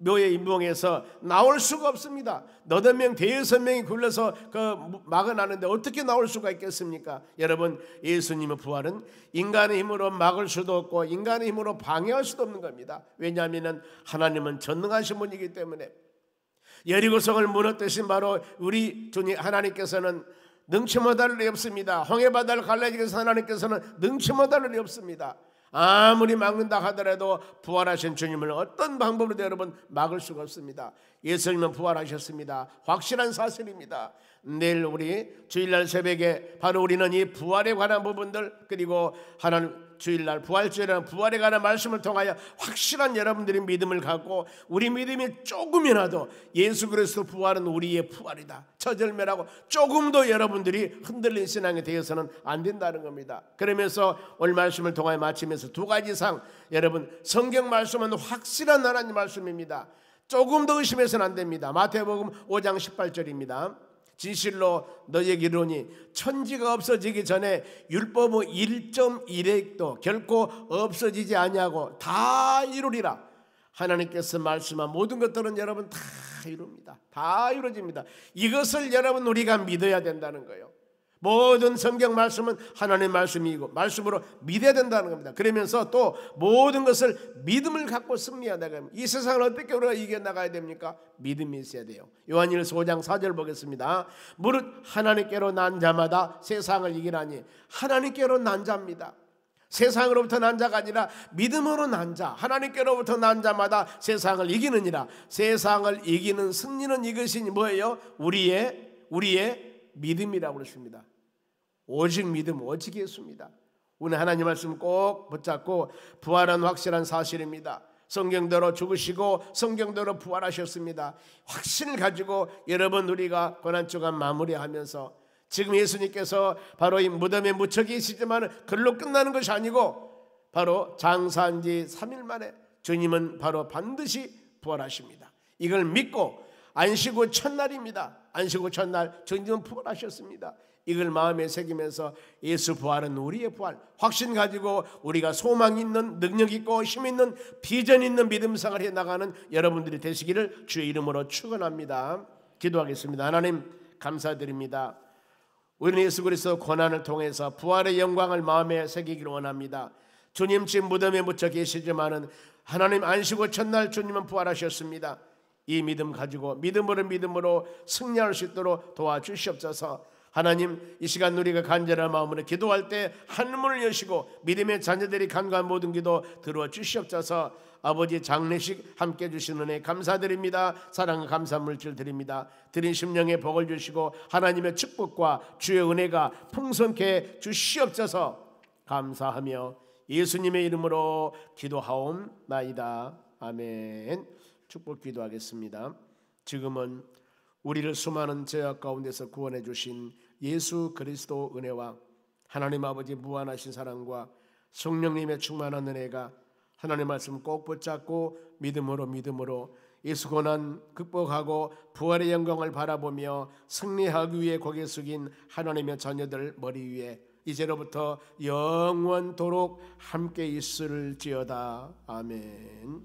묘에 임봉해서 나올 수가 없습니다. 8명 대여섯 명이 굴러서 그 막아나는데 어떻게 나올 수가 있겠습니까? 여러분 예수님의 부활은 인간의 힘으로 막을 수도 없고 인간의 힘으로 방해할 수도 없는 겁니다. 왜냐하면 하나님은 전능하신 분이기 때문에 여리고성을 무너뜨신 바로 우리 주님 하나님께서는 능치 못할 일이 없습니다. 홍해바다를 갈라지기 위해서 하나님께서는 능치 못할 일이 없습니다. 아무리 막는다 하더라도 부활하신 주님을 어떤 방법으로도 여러분 막을 수가 없습니다. 예수님은 부활하셨습니다. 확실한 사실입니다. 내일 우리 주일날 새벽에 바로 우리는 이 부활에 관한 부분들 그리고 하나님 주일날 부활주일날 부활에 관한 말씀을 통하여 확실한 여러분들의 믿음을 갖고 우리 믿음이 조금이라도 예수 그리스도 부활은 우리의 부활이다 처절매라고 조금도 여러분들이 흔들린 신앙이 되어서는 안 된다는 겁니다. 그러면서 오늘 말씀을 통하여 마치면서 두 가지 이상 여러분 성경 말씀은 확실한 하나님 말씀입니다. 조금 더 의심해서는 안 됩니다. 마태복음 5장 18절입니다. 진실로 너희에게 이르노니 천지가 없어지기 전에 율법의 1.1획도 결코 없어지지 아니하고 다 이루리라. 하나님께서 말씀한 모든 것들은 여러분 다 이룹니다. 다 이루어집니다. 이것을 여러분 우리가 믿어야 된다는 거예요. 모든 성경 말씀은 하나님의 말씀이고 말씀으로 믿어야 된다는 겁니다. 그러면서 또 모든 것을 믿음을 갖고 승리해야 됩니다. 이 세상을 어떻게 우리가 이겨나가야 됩니까? 믿음이 있어야 돼요. 요한일서 5장 4절 보겠습니다. 무릇 하나님께로 난 자마다 세상을 이기나니 하나님께로 난 자입니다. 세상으로부터 난 자가 아니라 믿음으로 난 자, 하나님께로부터 난 자마다 세상을 이기느니라. 세상을 이기는 승리는 이것이 뭐예요? 우리의 믿음이라고 그랬습니다. 오직 믿음, 오직 예수입니다. 오늘 하나님 말씀 꼭 붙잡고 부활은 확실한 사실입니다. 성경대로 죽으시고 성경대로 부활하셨습니다. 확신을 가지고 여러분 우리가 고난주간 마무리하면서 지금 예수님께서 바로 이 무덤에 묻혀 계시지만 그걸로 끝나는 것이 아니고 바로 장사한 지 3일 만에 주님은 바로 반드시 부활하십니다. 이걸 믿고 안식 후 첫날입니다. 안식 후 첫날 주님은 부활하셨습니다. 이걸 마음에 새기면서 예수 부활은 우리의 부활 확신 가지고 우리가 소망 있는 능력 있고 힘 있는 비전 있는 믿음 생활을 해나가는 여러분들이 되시기를 주의 이름으로 축원합니다. 기도하겠습니다. 하나님 감사드립니다. 우리는 예수 그리스도 고난을 통해서 부활의 영광을 마음에 새기기를 원합니다. 주님 지금 무덤에 묻혀 계시지만은 하나님 안식 후 첫날 주님은 부활하셨습니다. 이 믿음 가지고 믿음으로 승리할 수 있도록 도와주시옵소서. 하나님 이 시간 우리가 간절한 마음으로 기도할 때 한문을 여시고 믿음의 자녀들이 간과한 모든 기도 들어 주시옵소서. 아버지 장례식 함께 주시는 은혜 감사드립니다. 사랑과 감사 물질 드립니다. 드린 심령에 복을 주시고 하나님의 축복과 주의 은혜가 풍성케 주시옵소서. 감사하며 예수님의 이름으로 기도하옵나이다. 아멘. 축복 기도하겠습니다. 지금은 우리를 수많은 죄악 가운데서 구원해 주신 예수 그리스도 은혜와 하나님 아버지 무한하신 사랑과 성령님의 충만한 은혜가 하나님 말씀 꼭 붙잡고 믿음으로 예수 고난 극복하고 부활의 영광을 바라보며 승리하기 위해 고개 숙인 하나님의 자녀들 머리 위에 이제로부터 영원토록 함께 있을지어다. 아멘.